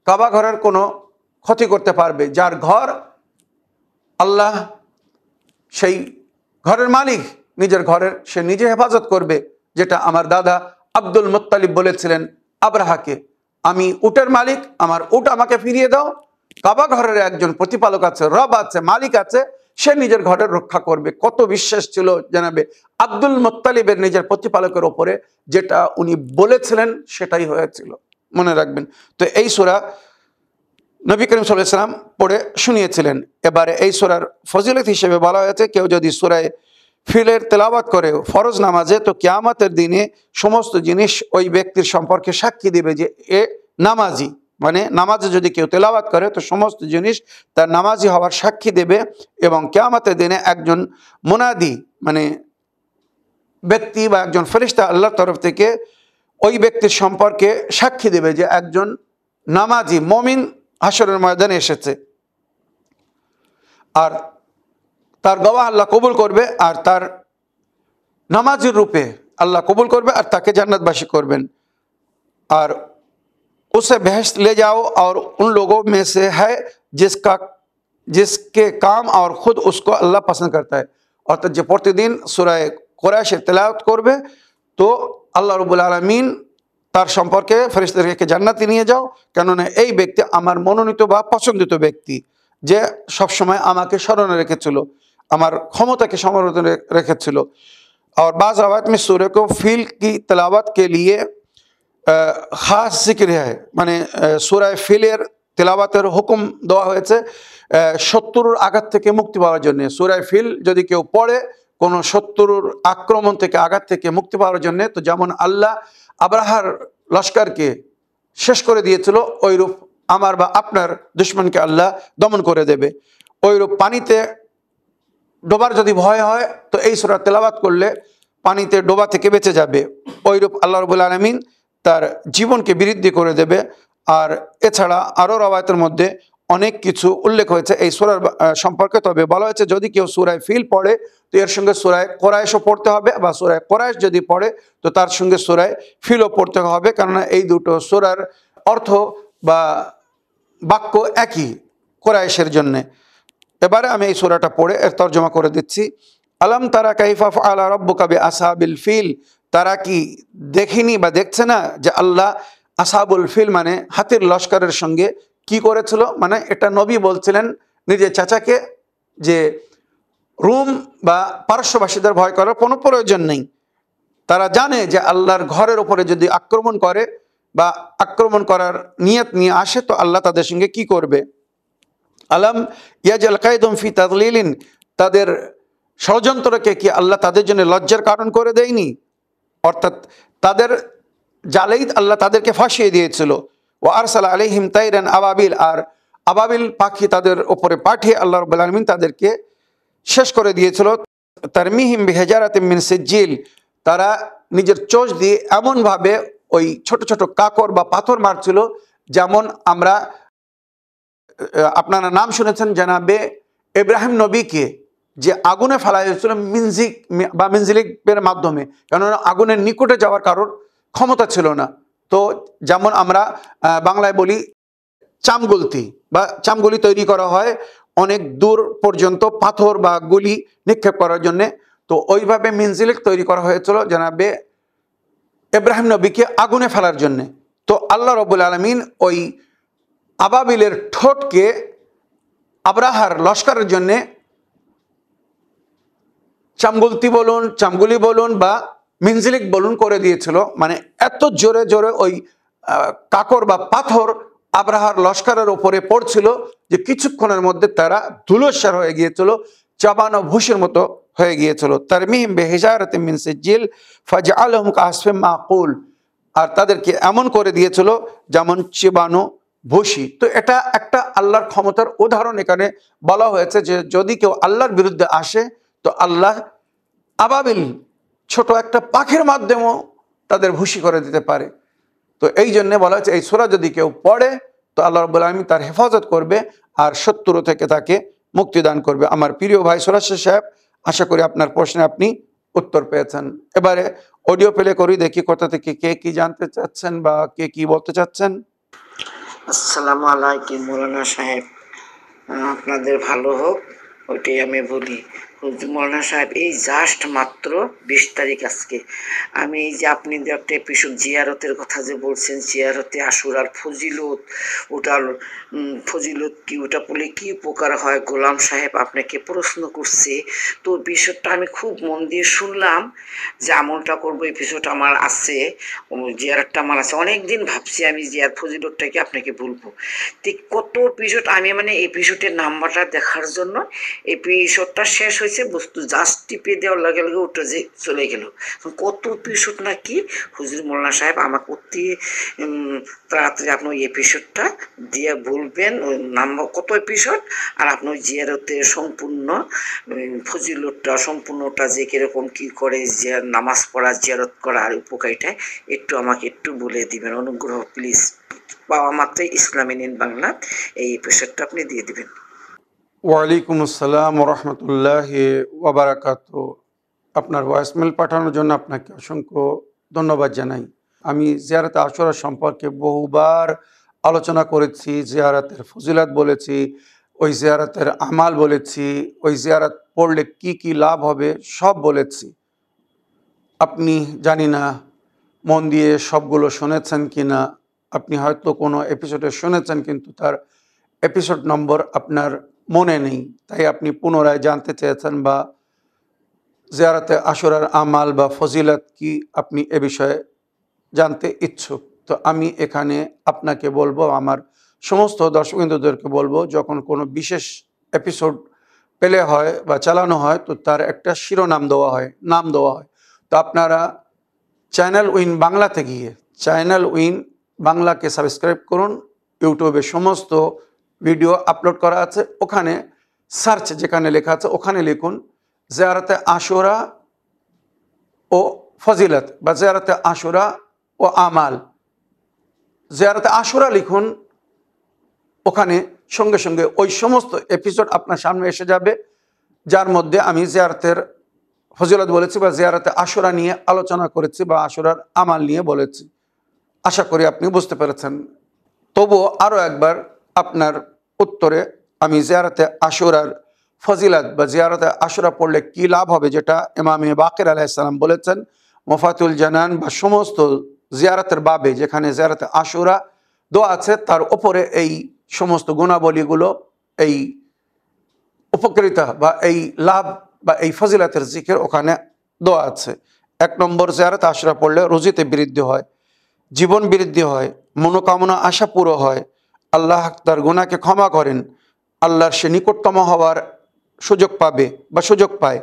কাবা ঘরের কোনো ক্ষতি করতে পারবে। যার ঘর আল্লাহ, সেই ঘরের মালিক, নিজের ঘরের সে নিজে হেফাজত করবে। যেটা আমার দাদা আব্দুল মুত্তালিব বলেছিলেন আবরাহাকে, আমি উটের মালিক, আমার উট আমাকে ফিরিয়ে দাও, কাবা ঘরের একজন প্রতিপালক আছে, রব আছে, মালিক আছে, সে নিজের ঘরের রক্ষা করবে। কত বিশ্বাস ছিল জানাবে আব্দুল মুত্তালিবের নিজের প্রতিপালকের ওপরে, যেটা উনি বলেছিলেন সেটাই হয়েছিল, মনে রাখবেন। তো এই সূরা নবী করিম সাল্লাল্লাহু আলাইহি ওয়াসাল্লাম পড়ে শুনিয়েছিলেন। এবারে এই সূরার ফজিলত হিসেবে বলা হয়েছে, কেউ যদি সূরায়ে ফিলের তেলাওয়াত করে ফরজ নামাজে, তো কিয়ামতের দিনে সমস্ত জিনিস ওই ব্যক্তির সম্পর্কে সাক্ষী দিবে যে এ নামাজি, মানে নামাজে যদি কেউ তেলাওয়াত করে তো সমস্ত জিনিস তার নামাজি হওয়ার সাক্ষী দেবে। এবং কিয়ামতের দিনে একজন মুনাদি মানে ব্যক্তি বা একজন ফেরেশতা আল্লাহর তরফ থেকে ওই ব্যক্তির সম্পর্কে সাক্ষী দেবে যে একজন নামাজি মুমিন হাশরের ময়দানে এসেছে, আর তার গওয়াহ আল্লাহ কবুল করবে, আর তার নামাজির রূপে अल्लाह कबूल करबे और ताके जन्नतबासी करबेन और उसे बेहश्त ले जाओ और उन लोगों में से है जिसके काम और ख़ुद उसको अल्लाह पसंद करता है। और जो प्रतिदिन सूरह कुरैश तिलावत करबे तो अल्लाह रब्बुल आलामीन तार सम्पर्के फरिश्तादेरके জান্নাতে নিয়ে যাও, কেননা এই ব্যক্তি আমার মনোনীত বা পছন্দিত ব্যক্তি, যে সব সময় আমাকে স্মরণে রেখেছিল। আমার ক্ষমতাকে সমুন্নত রেখেছিল। और बाज़ रवायत में सूरह को फील की तिलावत के लिए খাস জিকির হয়, মানে সূরা ফিলের তেলাওয়াতের হুকুম দেওয়া হয়েছে শত্রুর আঘাত থেকে মুক্তি পাওয়ার জন্য। সূরা ফিল যদি কেউ পড়ে কোনো শত্রুর আক্রমণ থেকে, আঘাত থেকে মুক্তি পাওয়ার জন্য, তো যেমন আল্লাহ আব্রাহার লস্করকে শেষ করে দিয়েছিল, ওইরূপ আমার বা আপনার দুশমনকে আল্লাহ দমন করে দেবে। ওইরূপ পানিতে ডোবার যদি ভয় হয় তো এই সূরা তেলাওয়াত করলে পানিতে ডোবা থেকে বেঁচে যাবে। ওইরূপ আল্লাহ রাব্বুল আলামিন তার জীবনকে বৃদ্ধি করে দেবে। আর এছাড়া আরও রওয়ায়াতের মধ্যে অনেক কিছু উল্লেখ হয়েছে এই সূরার সম্পর্কে। তবে বলা হয়েছে যদি কেউ সূরা ফিল পড়ে তো এর সঙ্গে সূরা কোরাইশও পড়তে হবে, বা সূরা কোরাইশ যদি পড়ে তো তার সঙ্গে সূরা ফিলও পড়তে হবে, কেননা এই দুটো সূরার অর্থ বা বাক্য একই কোরাইশের জন্যে। এবারে আমি এই সূরাটা পড়ে এর তর্জমা করে দিচ্ছি। আলম তারা কাইফা ফাআলা রাব্বুকা বিআসহাবিল ফিল, তারা কি দেখেনি বা দেখছে না যে আল্লাহ আসহাবুল ফিল মানে হাতির লস্করের সঙ্গে কি করেছিল। মানে এটা নবী বলছিলেন নিজের চাচাকে যে রোম বা পারস্যবাসীদের ভয় করার কোনো প্রয়োজন নেই। তারা জানে যে আল্লাহর ঘরের উপরে যদি আক্রমণ করে বা আক্রমণ করার নিয়ত নিয়ে আসে তো আল্লাহ তাদের সঙ্গে কি করবে। আলম ইয়াজাল কায়দুম ফি তাদলিলিন, তাদের ষড়যন্ত্রকে কি আল্লাহ তাদের জন্য লজ্জার কারণ করে দেয়নি, অর্থাৎ তাদের জালেই আল্লাহ তাদেরকে ফাঁসিয়ে দিয়েছিল। ও আরসালা আলাইহিম তাইরান আবাবিল, আর আবাবিল পাখি তাদের উপরে পাঠিয়ে আল্লাহ রাব্বুল আলামিন তাদেরকে শেষ করে দিয়েছিল। তারমিহিম বিহিজারাতিন মিন সিজ্জিল, তারা নিজের চোঁচ দিয়ে এমনভাবে ওই ছোট ছোট কাকড় বা পাথর মারছিল, যেমন আমরা আপনারা নাম শুনেছেন জানাবে ইব্রাহিম নবীকে যে আগুনে ফেলা হয়েছিল মিনজিক বা মিনজিলিকের মাধ্যমে, কেননা আগুনের নিকটে যাওয়ার কারোর ক্ষমতা ছিল না। তো যেমন আমরা বাংলায় বলি চামগুলতি বা চামগুলি তৈরি করা হয় অনেক দূর পর্যন্ত পাথর বা গুলি নিক্ষেপ করার জন্যে, তো ওইভাবে মিনজিলিক তৈরি করা হয়েছিল জানাবে ইব্রাহিম নবীকে আগুনে ফেলার জন্যে। তো আল্লাহ রাব্বুল আলামিন ওই আবাবিলের ঠোঁটকে আব্রাহার লস্করের জন্যে চামগুলি বলুন বা মিনজিলিক বলুন করে দিয়েছিল। মানে এত জোরে জোরে ওই কাকর বা পাথর আব্রাহার লস্করের ওপরে পড়ছিল যে কিছুক্ষণের মধ্যে তারা ধুলোস্যার হয়ে গিয়েছিল, চাবানো ভুষের মতো হয়ে গিয়েছিল। তারমিহিম বিহিজারাতিন মিন সিজ্জিল ফাজআলহুম কাআসফিম মাকুল, আর তাদেরকে এমন করে দিয়েছিল যেমন চিবানো ভুসি। তো এটা একটা আল্লাহর ক্ষমতার উদাহরণ এখানে বলা হয়েছে যে যদি কেউ আল্লাহর বিরুদ্ধে আসে তো আল্লাহ আবাবিল ছোট একটা পাখির মাধ্যমেও তাদের ভুসি করে দিতে পারে। তো এই জন্যে বলা হয়েছে এই সূরা যদি কেউ পড়ে তো আল্লাহ রাব্বুল আলামিন তার হেফাজত করবে আর শত্রু থেকে তাকে মুক্তিদান করবে। আমার প্রিয় ভাই সুরাশা সাহেব, আশা করি আপনার প্রশ্নে আপনি উত্তর পেয়েছেন। এবারে অডিও প্লে করি, দেখি কোথা থেকে কে কি জানতে চাচ্ছেন বা কে কি বলতে চাচ্ছেন। আসসালামু আলাইকুম মৌলানা সাহেব, আপনাদের ভালো হোক ওইটাই আমি বলি। মৌলানা সাহেব, এই জাস্ট মাত্র 20 তারিখ আজকে আমি এই যে আপনি যে একটা এপিসোড জিয়ারতের কথা যে বলছেন, জিয়ারতে আশুরার ফজিলত, ওটার ফজিলত কি, ওটা বলে কি উপকার হয়, গোলাম সাহেব আপনাকে প্রশ্ন করছে। তো বিষয়টা আমি খুব মন দিয়ে শুনলাম যে আমলটা করবো, এপিসোড আমার আছে, জিয়ারতটা আমার আছে। অনেকদিন ভাবছি আমি জিয়ার ফজিলতটাকে আপনাকে বলবো। ঠিক কত এপিসোড আমি মানে এপিসোডের নাম্বারটা দেখার জন্য এপিসোডটা শেষ হয়েছে, বস্তু জাস্ট টিপে দেওয়ার লগে লগে ওটা যে চলে গেল। কত এপিসোড নাকি হুজুর মৌলানা সাহেব আমাকে অতি তাড়াতাড়ি আপনি ওই এপিসোডটা দিয়ে বলবেন, ওই নাম্বার কত এপিসোড, আর আপনি ওই জিয়ারতের সম্পূর্ণ ফজিলতটা সম্পূর্ণটা যে কিরকম কি করে, যে নামাজ পড়া, জিয়ারত করা আর উপকারিতা একটু আমাকে একটু বলে দিবেন অনুগ্রহ প্লিজ। পাওয়া মাত্রই ইসলামী নিন বাংলা এই এপিসোডটা আপনি দিয়ে দিবেন। ওয়ালাইকুম আসসালাম রহমতুল্লাহি ওয়া বারাকাতুহু। আপনার ভয়েসমেল পাঠানোর জন্য আপনাকে অসংখ্য ধন্যবাদ জানাই। আমি জিয়ারতে আশুরা সম্পর্কে বহুবার আলোচনা করেছি, জিয়ারতের ফজিলত বলেছি, ওই জিয়ারতের আমাল বলেছি, ওই জিয়ারত পড়লে কি কি লাভ হবে সব বলেছি। আপনি জানি না মন দিয়ে সবগুলো শুনেছেন কি না, আপনি হয়তো কোনো এপিসোডে শুনেছেন কিন্তু তার এপিসোড নম্বর আপনার মনে নেই, তাই আপনি পুনরায় জানতে চেয়েছেন বা জিয়ারতে আশুরার আমাল বা ফজিলত কি আপনি এ বিষয়ে জানতে ইচ্ছুক। তো আমি এখানে আপনাকে বলবো, আমার সমস্ত দর্শকবৃন্দদেরকে বলবো, যখন কোনো বিশেষ এপিসোড পেলে হয় বা চালানো হয় তো তার একটা শিরোনাম দেওয়া হয়, নাম দেওয়া হয়। তো আপনারা চ্যানেল উইন বাংলাতে গিয়ে চ্যানেল উইন বাংলাকে সাবস্ক্রাইব করুন। ইউটিউবে সমস্ত ভিডিও আপলোড করা আছে, ওখানে সার্চ যেখানে লেখা আছে ওখানে লিখুন জিয়ারতে আশুরা ও ফজিলত বা জিয়ারতে আশুরা ও আমাল। জিয়ারতে আশুরা লিখুন, ওখানে সঙ্গে সঙ্গে ওই সমস্ত এপিসোড আপনার সামনে এসে যাবে, যার মধ্যে আমি জিয়ারতের ফজিলত বলেছি বা জিয়ারতে আশুরা নিয়ে আলোচনা করেছি বা আশুরার আমাল নিয়ে বলেছি। আশা করি আপনি বুঝতে পেরেছেন। তবুও আরও একবার আপনার উত্তরে আমি জিয়ারতে আশুরার ফজিলত বা জিয়ারতে আশুরা পড়লে কী লাভ হবে, যেটা ইমামে বাকের আলাইহিস সালাম বলেছেন মফাতুল জানান বা সমস্ত জিয়ারতের বাবে যেখানে জিয়ারতে আশুরা দোয়া আছে তার ওপরে এই সমস্ত গুণাবলীগুলো, এই উপকারিতা বা এই লাভ বা এই ফজিলতের জিকির ওখানে দোয়া আছে। 1 নম্বর, জিয়ারতে আশুরা পড়লে রুজিতে বৃদ্ধি হয়, জীবন বৃদ্ধি হয়, মনোকামনা আশা পুরো হয়, আল্লাহ তার গুনাহকে ক্ষমা করেন, আল্লাহর সে নিকটতম হওয়ার সুযোগ পাবে বা সুযোগ পায়,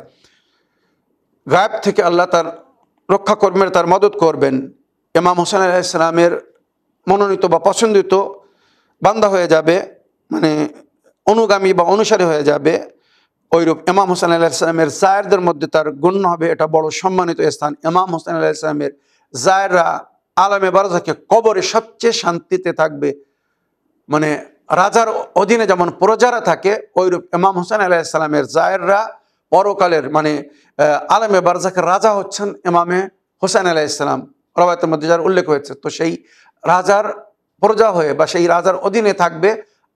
গায়েব থেকে আল্লাহ তার রক্ষা করবেন, তার মদত করবেন, ইমাম হোসেন আলাইহিস সালামের মনোনীত বা পছন্দিত বান্দা হয়ে যাবে, মানে অনুগামী বা অনুসারী হয়ে যাবে। ওইরূপ ইমাম হোসেন আলাইহিস সালামের জায়েরদের মধ্যে তার গণ্য হবে, এটা বড় সম্মানিত স্থান। ইমাম হোসেন আলাইহিস সালামের জায়েররা আলামে বারজাখে কবরে সবচেয়ে শান্তিতে থাকবে, মানে রাজার অধীনে যেমন প্রজারা থাকে ওইরূপ ইমাম হোসেন আলাইহিস সালামের জায়েররা পরকালের মানে আলামে বারজাখের রাজা হচ্ছেন ইমামে হোসেন আলাইহিস সালাম, রওয়ায়াতের মধ্যে যার উল্লেখ হয়েছে। তো সেই রাজার প্রজা হয়ে বা সেই রাজার অধীনে থাকবে,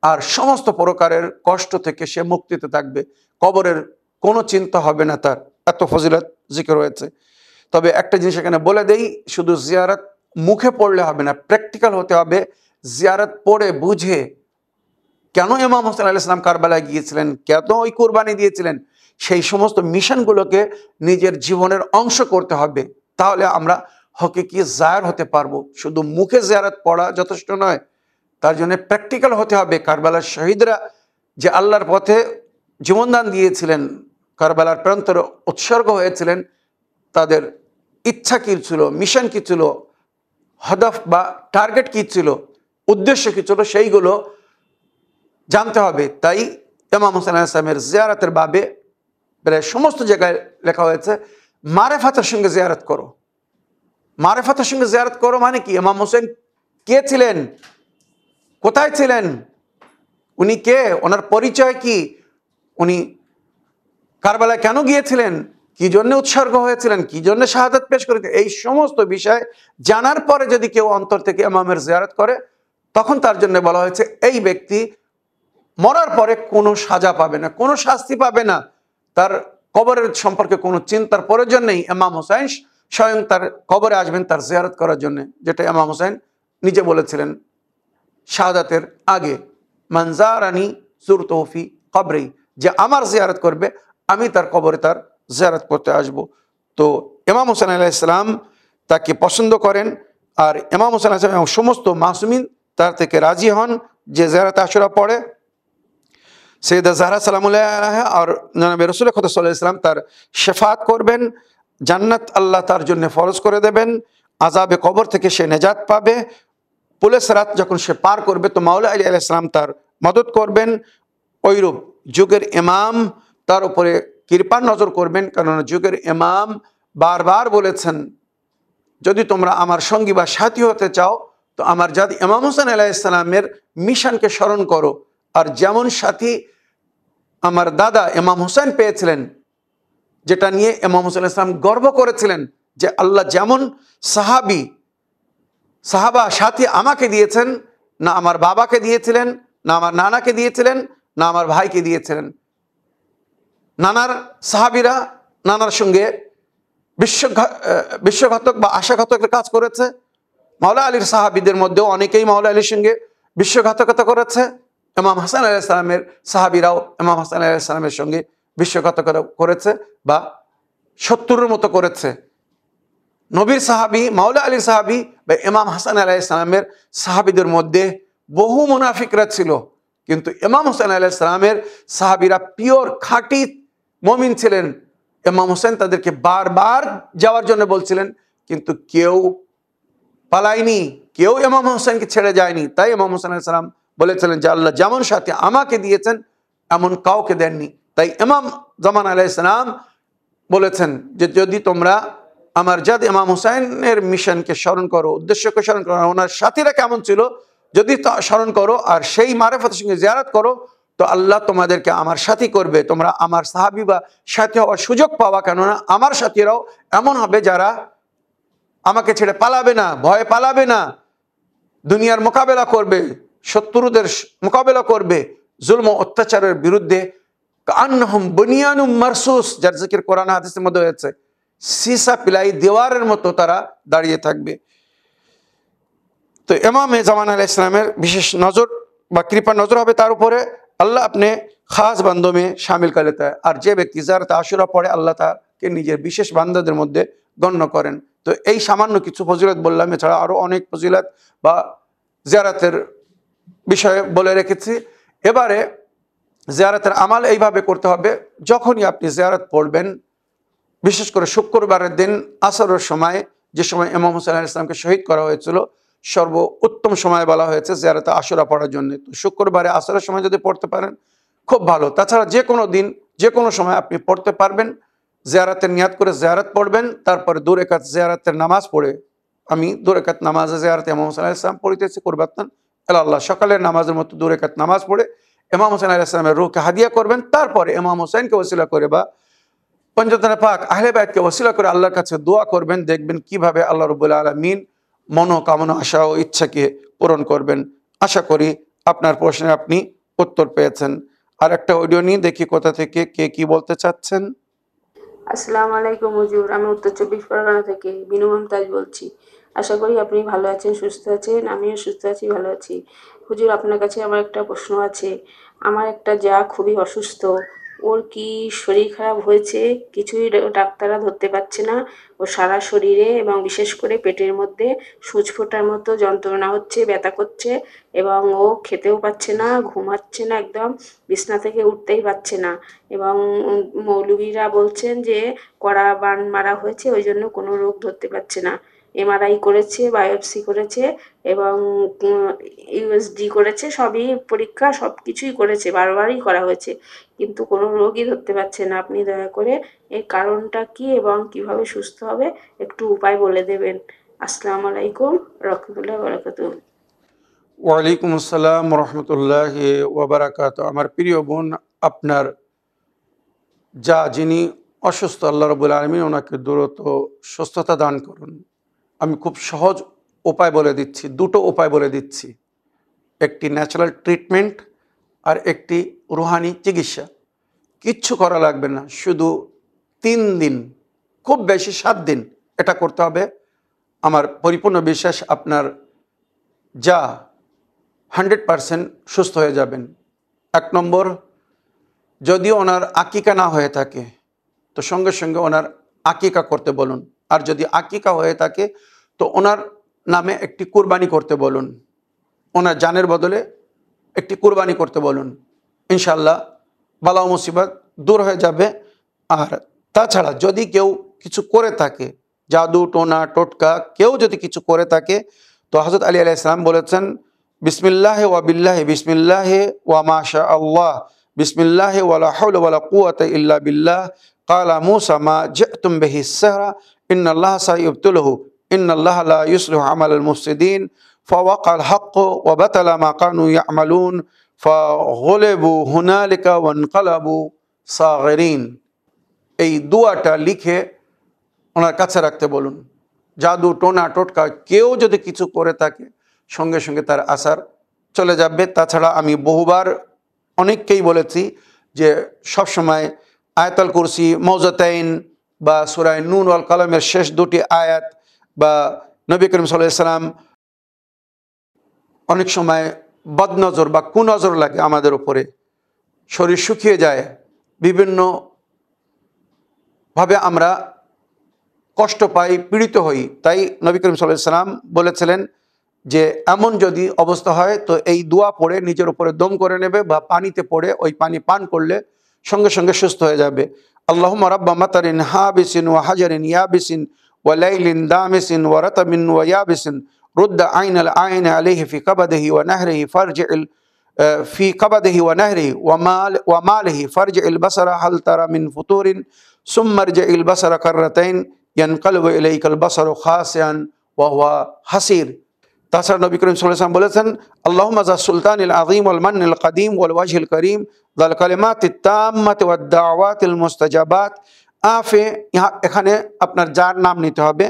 আর সমস্ত প্রকারের কষ্ট থেকে সে মুক্তিতে থাকবে, কবরের কোনো চিন্তা হবে না তার, এত ফজিলত জিকির রয়েছে। তবে একটা জিনিস এখানে বলে দেই, শুধু জিয়ারত মুখে পড়লে হবে না, প্র্যাকটিক্যাল হতে হবে। জিয়ারত পড়ে বুঝে কেন ইমাম হোসেন আলাইহিস সালাম কারবালায় গিয়েছিলেন, কেন ওই কোরবানি দিয়েছিলেন, সেই সমস্ত মিশনগুলোকে নিজের জীবনের অংশ করতে হবে, তাহলে আমরা হকিকি জায়ের হতে পারবো। শুধু মুখে জিয়ারত পড়া যথেষ্ট নয়, তার জন্য প্র্যাকটিক্যাল হতে হবে। কারবালার শহীদরা যে আল্লাহর পথে জীবনদান দিয়েছিলেন, কারবালার প্রান্তরে উৎসর্গ হয়েছিলেন, তাদের ইচ্ছা কী ছিল, মিশন কী ছিল, হদফ বা টার্গেট কী ছিল, উদ্দেশ্য কী ছিল, সেইগুলো জানতে হবে। তাই ইমাম হোসেন আলাইহিস সালামের জিয়ারতের বাবে প্রায় সমস্ত জায়গায় লেখা হয়েছে মারেফাতের সঙ্গে জিয়ারত করো। মারেফাতের সঙ্গে জিয়ারত করো মানে কি? ইমাম হোসেন কে ছিলেন, কোথায় ছিলেন, উনি কে, ওনার পরিচয় কি, উনি কারবালায় কেন গিয়েছিলেন, কি জন্য উৎসর্গ হয়েছিলেন, কি জন্য শাহাদাত পেশ করেছিলেন, এই সমস্ত বিষয় জানার পরে যদি কেউ অন্তর থেকে ইমামের জিয়ারত করে, তখন তার জন্য বলা হয়েছে এই ব্যক্তি মরার পরে কোনো সাজা পাবে না, কোনো শাস্তি পাবে না, তার কবরের সম্পর্কে কোনো চিন্তার প্রয়োজন নেই। ইমাম হোসেন স্বয়ং তার কবরে আসবেন তার জিয়ারত করার জন্য, যেটা ইমাম হোসেন নিজে বলেছিলেন শাহাদাতের আগে, মানজারানি যুরতুহু ফি কবরি, যে আমার জিয়ারত করবে আমি তার কবরে তার জিয়ারত করতে আসব। তো ইমাম হোসেন আলাইহিস সালাম তাকে পছন্দ করেন, আর ইমাম হোসেন আলাইহিস সালাম এবং সমস্ত মাসুমিন তার থেকে রাজি হন যে জিয়ারত আশুরা পড়ে। সৈয়দা জাহরা সালামুল্লাহ আলাইহা আর জনাবে রাসূল খুদা সাল্লাল্লাহু আলাইহি ওয়াসাল্লাম তার শেফাত করবেন, জান্নাত আল্লাহ তার জন্য ফরজ করে দেবেন, আযাবে কবর থেকে সে নেজাত পাবে, পুলে সিরাত যখন সে পার করবে তো মাওলা আলী আলাইহিস সালাম তার মদত করবেন। ওইরূপ যুগের ইমাম তার উপরে কৃপার নজর করবেন, কারণ যুগের ইমাম বারবার বলেছেন যদি তোমরা আমার সঙ্গী বা সাথী হতে চাও তো আমার জাতি ইমাম হোসেন আলাইহিস সালামের মিশনকে স্মরণ করো। আর যেমন সাথী আমার দাদা ইমাম হোসেন পেয়েছিলেন, যেটা নিয়ে ইমাম হোসেন আলাইহিস সালাম গর্ব করেছিলেন যে আল্লাহ যেমন সাহাবা সাথী আমাকে দিয়েছেন, না আমার বাবাকে দিয়েছিলেন, না আমার নানাকে দিয়েছিলেন, না আমার ভাইকে দিয়েছিলেন। নানার সাহাবিরা নানার সঙ্গে বিশ্বঘাতক বা আশাঘাতকের কাজ করেছে, মাওলা আলীর সাহাবিদের মধ্যেও অনেকেই মাওলা আলীর সঙ্গে বিশ্বঘাতকতা করেছে, ইমাম হাসান আলাইহিস সালামের সাহাবীরাও ইমাম হাসান আলাইহিস সালামের সঙ্গে বিশ্বাসঘাতকতা করেছে বা শত্রুর মতো করেছে। নবীর সাহাবী, মাওলা আলীর সাহাবী বা ইমাম হাসান আলাইহিস সালামের সাহাবীদের মধ্যে বহু মুনাফিকরা ছিল, কিন্তু ইমাম হোসেন আলাইহিস সালামের সাহাবীরা পিওর খাঁটি মুমিন ছিলেন। ইমাম হোসেন তাদেরকে বারবার যাওয়ার জন্য বলছিলেন, কিন্তু কেউ পালায়নি, কেউ ইমাম হোসেনকে ছেড়ে যায়নি। তাই ইমাম হোসেন আলাইহিস সালাম বলেছিলেন যে আল্লাহ যেমন সাথে আমাকে দিয়েছেন এমন কাউকে দেননি। তাই ইমাম জামান আলাইহিস সালাম বলেছেন যে যদি তোমরা আমার জাদ ইমাম হুসাইনের মিশনকে স্মরণ করো, উদ্দেশ্যকে স্মরণ করো, ওনার সাথীরা কেমন ছিল যদি তা স্মরণ করো আর সেই মারেফতের সঙ্গে জিয়ারত করো, তো আল্লাহ তোমাদেরকে আমার সাথী করবে। তোমরা আমার সাহাবী বা সাথী হওয়ার সুযোগ পাওয়া, কেননা আমার সাথীরাও এমন হবে যারা আমাকে ছেড়ে পালাবে না, ভয়ে পালাবে না, দুনিয়ার মোকাবেলা করবে, শত্রুদের মোকাবেলা করবে, জুলম ও অত্যাচারের বিরুদ্ধে কান্নাহুম বুনিয়ানুম মারসুস, যার জিকির কোরআন হাদিসের মধ্যে হয়েছে, সীসা পিলাই দেওয়ারের মতো তারা দাঁড়িয়ে থাকবে। তো ইমাম জামান আলাইহিস সালামের বিশেষ নজর বা কৃপা নজর হবে তার উপরে। আল্লাহ আপনি খাস বান্দোं में शामिल कर लेता है। আর যে ব্যক্তি জিয়ারত আশুরা পড়ে আল্লাহ তাকে নিজের বিশেষ বান্দাদের মধ্যে গণ্য করেন। তো এই সামান্য কিছু ফজিলত বললাম, এছাড়া আরো অনেক ফজিলত বা জিয়ারতের বিষয়ে বলে রেখেছি। এবারে জিয়ারতের আমাল এইভাবে করতে হবে, যখনই আপনি জিয়ারত পড়বেন, বিশেষ করে শুক্রবারের দিন আসরের সময়, যে সময় ইমাম হোসেন আলাইহিস সালামকে শহীদ করা হয়েছিল, সর্বোত্তম সময় বলা হয়েছে জিয়ারতে আশুরা পড়ার জন্য। তো শুক্রবারে আসরের সময় যদি পড়তে পারেন খুব ভালো। তাছাড়া যে কোনো দিন যে কোনো সময় আপনি পড়তে পারবেন। জিয়ারতের নিয়াত করে জিয়ারত পড়বেন, তারপরে 2 রাকাত জিয়ারতের নামাজ পড়ে, আমি 2 রাকাত নামাজে জিয়ারতে ইমাম হোসেন আলাইহিস সালাম পড়িতেছি কুরবাতান আল্লাহ, সকালের নামাজের মতো 2 রাকাত নামাজ পড়ে ইমাম হোসেন আলাইহিস সালামের রূহকে হাদিয়া করবেন। তারপরে ইমাম হোসেনকে ওসিলা করে বা পঞ্চতন পাক আহলে বাইতকে ওসিলা করে আল্লাহর কাছে দোয়া করবেন। দেখবেন কিভাবে আল্লাহ রাব্বুল আলামিন মনোকামনা, আশা ও ইচ্ছাকে পূরণ করবেন। আশা করি আপনার প্রশ্নে আপনি উত্তর পেয়েছেন। আর একটা অডিও নিয়ে দেখি কোথা থেকে কে কি বলতে চাচ্ছেন। আসসালামু আলাইকুম হুজুর, আমি উত্তর 24 পরগনা থেকে বিনু মমতাজ বলছি। আশা করি আপনি ভালো আছেন, সুস্থ আছেন। আমিও সুস্থ আছি, ভালো আছি। হুজুর, আপনার কাছে আমার একটা প্রশ্ন আছে। আমার একটা যা খুবই অসুস্থ, ওর কি শরীর খারাপ হয়েছে কিছুই ডাক্তাররা ধরতে পারছে না। ওর সারা শরীরে এবং বিশেষ করে পেটের মধ্যে সূচ ফোটার মতো যন্ত্রণা হচ্ছে, ব্যথা করছে, এবং ও খেতেও পাচ্ছে না, ঘুমাচ্ছে না, একদম বিছনা থেকে উঠতেই পারছে না। এবং মৌলবীরা বলছেন যে কড়া বান মারা হয়েছে, ওই জন্য কোনো রোগ ধরতে পারছে না। এমআরআই করেছে, বায়োপসি করেছে এবং ইউএসডি করেছে, সবই পরীক্ষা সব কিছুই করেছে, বারবারই করা হয়েছে, কিন্তু কোনো রোগই ধরতে পারছে না। আপনি দয়া করে এর কারণটা কি এবং কিভাবে সুস্থ হবে একটু উপায় বলে দেবেন। আসসালামু আলাইকুম রহমতুল্লাহ বারাকাতুহু। ওয়ালাইকুম আসসালাম রহমতুল্লাহি ওয়া বারাকাতুহু। আমার প্রিয় বোন, আপনার যা যিনি অসুস্থ, আল্লাহ রাব্বুল আলামিন ওনাকে দ্রুত সুস্থতা দান করুন। আমি খুব সহজ উপায় বলে দিচ্ছি, দুটো উপায় বলে দিচ্ছি, একটি ন্যাচারাল ট্রিটমেন্ট আর একটি রুহানি চিকিৎসা। কিচ্ছু করা লাগবে না, শুধু 3 দিন, খুব বেশি 7 দিন এটা করতে হবে। আমার পরিপূর্ণ বিশ্বাস আপনার যা 100% সুস্থ হয়ে যাবেন। 1 নম্বর, যদি ওনার আকিকা না হয়ে থাকে তো সঙ্গে সঙ্গে ওনার আকিকা করতে বলুন। আর যদি আকিকা হয়ে থাকে তো ওনার নামে একটি কুরবানি করতে বলুন, ওনার জানের বদলে একটি কুরবানি করতে বলুন। ইনশাল্লাহ বালা ও মুসিবত দূর হয়ে যাবে। আর তাছাড়া যদি কেউ কিছু করে থাকে, জাদু টোনা টোটকা কেউ যদি কিছু করে থাকে, তো হযরত আলী আলাইহিস সালাম বলেছেন বিসমিল্লাহ ওয়া বিল্লাহ, বিসমিল্লাহ ওয়া মাশা আল্লাহ, বিসমিল্লাহ ওয়ালা হাওলা ওয়ালা কুওয়াতা ইল্লা বিল্লাহ। ক্বালা মূসা মা জি'তুম বিহি সিহরা ইন্নাল্লাহা সাইয়ুবতিলুহু ইন্নাল্লাহা লা ইউসলিহু আমালাল মুফসিদিন ফাওয়াকাল হক ওয়া বাতালা মা কানু ইয়ামালুন ফাগুলিবু হুনালিকা ওয়ানকালাবু সাগিরিন। এই দোয়াটা লিখে ওনার কাছে রাখতে বলুন। জাদু টোনা টোটকা কেউ যদি কিছু করে থাকে সঙ্গে সঙ্গে তার আসার চলে যাবে। তাছাড়া আমি বহুবার অনেককেই বলেছি যে সবসময় আয়াতুল কুরসি, মৌজাতাইন বা সূরা নূন ওয়াল কলমের শেষ 2টি আয়াত বা নবী করিম সাল্লাল্লাহু আলাইহি ওয়াসাল্লাম অনেক সময় বদনজর বা কুনজর লাগে আমাদের উপরে, শরীর শুকিয়ে যায়, বিভিন্নভাবে আমরা কষ্ট পাই, পীড়িত হই। তাই নবী করিম সাল্লাল্লাহু আলাইহি ওয়াসাল্লাম বলেছিলেন যে এমন যদি অবস্থা হয় তো এই দোয়া পড়ে নিজের উপরে দম করে নেবে বা পানিতে পড়ে ওই পানি পান করলে সঙ্গে সঙ্গে সুস্থ হয়ে যাবে। আল্লাহুম্মা রাব্বা মাতারিন হাবিসিন ওয়া হাজারিন ইয়াবিসিন ওয়া লাইলিন দামিসিন ওয়া রাতাবিন ওয়া ইয়াবিসিন রুদ্দা আইনাল আইন আলাইহি ফি কাবাদিহি ওয়া নাহরিহি ফারজি'ল في قبضه ونهره وماله فارجع البصر هل ترى من فطور ثم ارجع البصر كرتين ينقلب إليك البصر خاسئا وهو حسير। তাছাড়া নবী করিম সাল্লাল্লাহু আলাইহি ওয়াসাল্লাম বলেছেন আল্লাহুম্মা যা সুলতানিল আযীম ওয়াল মান্নিল কাদিম ওয়াল ওয়াজহিল করিম যাল কালিমাতিত তাম্মাতি ওয়াদ দাওয়াতিল মুস্তাজাবাত আফে, এখানে আপনার যার নাম নিতে হবে,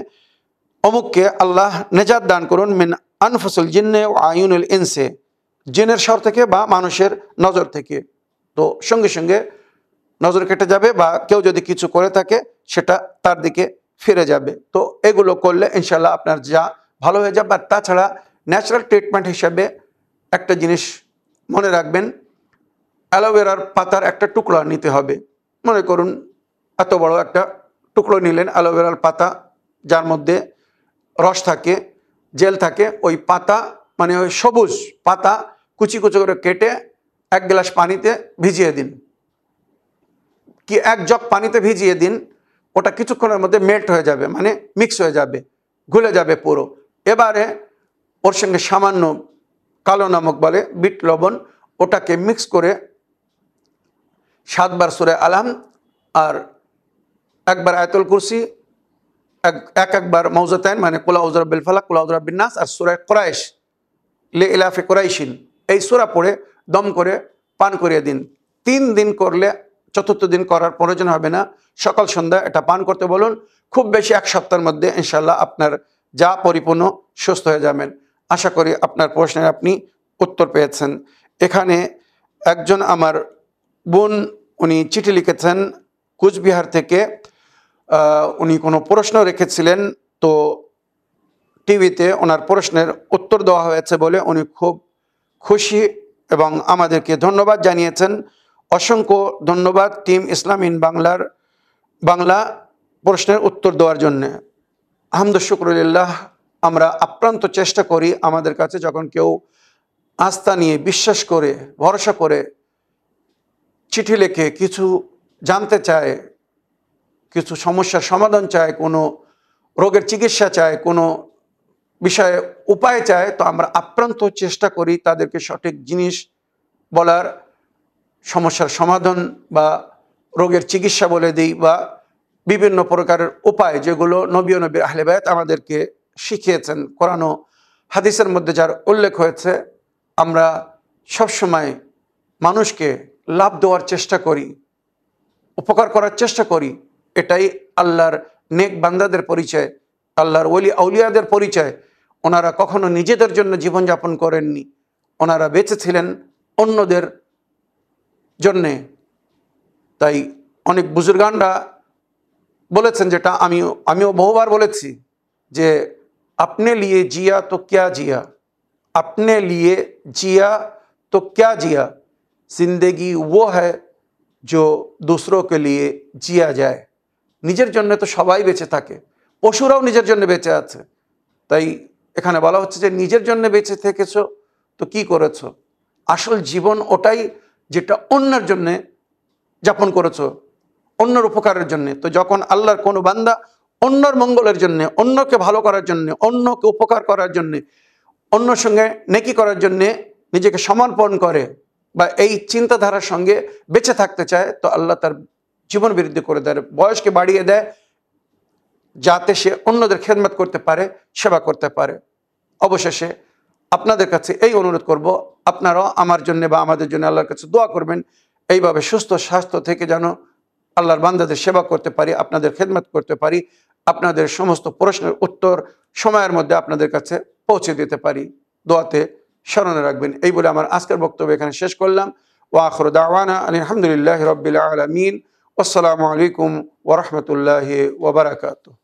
অমুককে আল্লাহ নেজাত দান করুন মিন আনফুসিল জিন্নে ওয়া আয়ুনিল ইনসে, জিনের শর থেকে বা মানুষের নজর থেকে। তো সঙ্গে সঙ্গে নজর কেটে যাবে বা কেউ যদি কিছু করে থাকে সেটা তার দিকে ফিরে যাবে। তো এগুলো করলে ইনশাল্লাহ আপনার যা ভালো হয়ে যাবে। আর তাছাড়া ন্যাচারাল ট্রিটমেন্ট হিসাবে একটা জিনিস মনে রাখবেন, অ্যালোভেরার পাতার একটা টুকরো নিতে হবে। মনে করুন এত বড় একটা টুকরো নিলেন অ্যালোভেরার পাতা, যার মধ্যে রস থাকে, জেল থাকে। ওই পাতা মানে ওই সবুজ পাতা কুচি কুচি করে কেটে 1 গ্লাস পানিতে ভিজিয়ে দিন, কি 1 জগ পানিতে ভিজিয়ে দিন। ওটা কিছুক্ষণের মধ্যে মেল্ট হয়ে যাবে, মানে মিক্স হয়ে যাবে, ঘুলে যাবে পুরো। এবারে ওর সঙ্গে সামান্য কালো নমক বলে বিট লবণ, ওটাকে মিক্স করে 7 বার সূরা আলহাম আর 1 বার আয়াতুল কুরসি, একবার মৌজাতাইন মানে কুল আউযু বিল ফালাক, কুল আউযু বিন নাস আর সূরা কুরাইশ লি ইলাফি কুরাইশিন, এই সূরা পড়ে দম করে পান করিয়ে দিন। 3 দিন করলে 4র্থ দিন করার প্রয়োজন হবে না। সকাল সন্ধ্যা এটা পান করতে বলুন। খুব বেশি 1 সপ্তাহের মধ্যে ইনশাআল্লাহ আপনার যা পরিপূর্ণ সুস্থ হয়ে যাবেন। আশা করি আপনার প্রশ্নের আপনি উত্তর পেয়েছেন। এখানে একজন আমার বোন, উনি চিঠি লিখেছেন কুচবিহার থেকে। উনি কোনো প্রশ্ন রেখেছিলেন, তো টিভিতে ওনার প্রশ্নের উত্তর দেওয়া হয়েছে বলে উনি খুব খুশি এবং আমাদেরকে ধন্যবাদ জানিয়েছেন। অসংখ্য ধন্যবাদ টিম ইসলাম ইন বাংলা প্রশ্নের উত্তর দেওয়ার জন্যে। হামদ শুকরুলিল্লাহ। আমরা আপ্রান্ত চেষ্টা করি, আমাদের কাছে যখন কেউ আস্থা নিয়ে বিশ্বাস করে ভরসা করে চিঠি লেখে কিছু জানতে চায়, কিছু সমস্যার সমাধান চায়, কোনো রোগের চিকিৎসা চায়, কোনো বিষয়ে উপায় চায়, তো আমরা আপ্রান্ত চেষ্টা করি তাদেরকে সঠিক জিনিস বলার, সমস্যার সমাধান বা রোগের চিকিৎসা বলে দিই, বা বিভিন্ন প্রকারের উপায় যেগুলো নবী ও নবীর আহলে বায়াত আমাদেরকে শিখিয়েছেন। কোরআন ও হাদিসের মধ্যে যার উল্লেখ হয়েছে, আমরা সবসময় মানুষকে লাভ দেওয়ার চেষ্টা করি, উপকার করার চেষ্টা করি। এটাই আল্লাহর নেক বান্দাদের পরিচয়, আল্লাহর ওলি আউলিয়াদের পরিচয়। ওনারা কখনো নিজেদের জন্য জীবনযাপন করেননি, ওনারা বেঁচে ছিলেন অন্যদের জন্যে। তাই অনেক বুজুর্গানরা বলেছেন, যেটা আমিও বহুবার বলেছি, যে আপনে লিয়ে জিয়া তো ক্যা জিয়া, আপনে লিয়ে জিয়া তো ক্যা জিয়া, জিন্দেগি वो है जो दूसरों के लिए जिया जाए। নিজের জন্য তো সবাই বেঁচে থাকে, পশুরাও নিজের জন্য বেঁচে আছে। তাই এখানে বলা হচ্ছে যে নিজের জন্য বেঁচে থেকেছো তো কি করেছো? আসল জীবন ওটাই যেটা অন্যের জন্য যাপন করেছো, অন্যের উপকারের জন্য। তো যখন আল্লাহর কোনো বান্দা অন্যর মঙ্গলের জন্য, অন্যকে ভালো করার জন্য, অন্যকে উপকার করার জন্য, অন্যর সঙ্গে নেকি করার জন্য নিজেকে সমর্পণ করে বা এই চিন্তাধারার সঙ্গে বেঁচে থাকতে চায়, তো আল্লাহ তার জীবন বৃদ্ধি করে দেয়, বয়সকে বাড়িয়ে দেয়, যাতে সে অন্যদের খেদমত করতে পারে, সেবা করতে পারে। অবশেষে আপনাদের কাছে এই অনুরোধ করব, আপনারাও আমার জন্য বা আমাদের জন্য আল্লাহর কাছে দোয়া করবেন, এইভাবে সুস্থ স্বাস্থ্য থেকে যেন আল্লাহর বান্দাদের সেবা করতে পারি, আপনাদের খেদমত করতে পারি, আপনাদের সমস্ত প্রশ্নের উত্তর সময়ের মধ্যে আপনাদের কাছে পৌঁছে দিতে পারি। দোয়াতে স্মরণে রাখবেন। এই বলে আমার আজকের বক্তব্য এখানে শেষ করলাম। ওয়া আখিরু দাওয়ানা আলহামদুলিল্লাহি রাব্বিল আলামিন। আসসালামু আলাইকুম ওয়া রাহমাতুল্লাহি ওয়া বারাকাতুহু।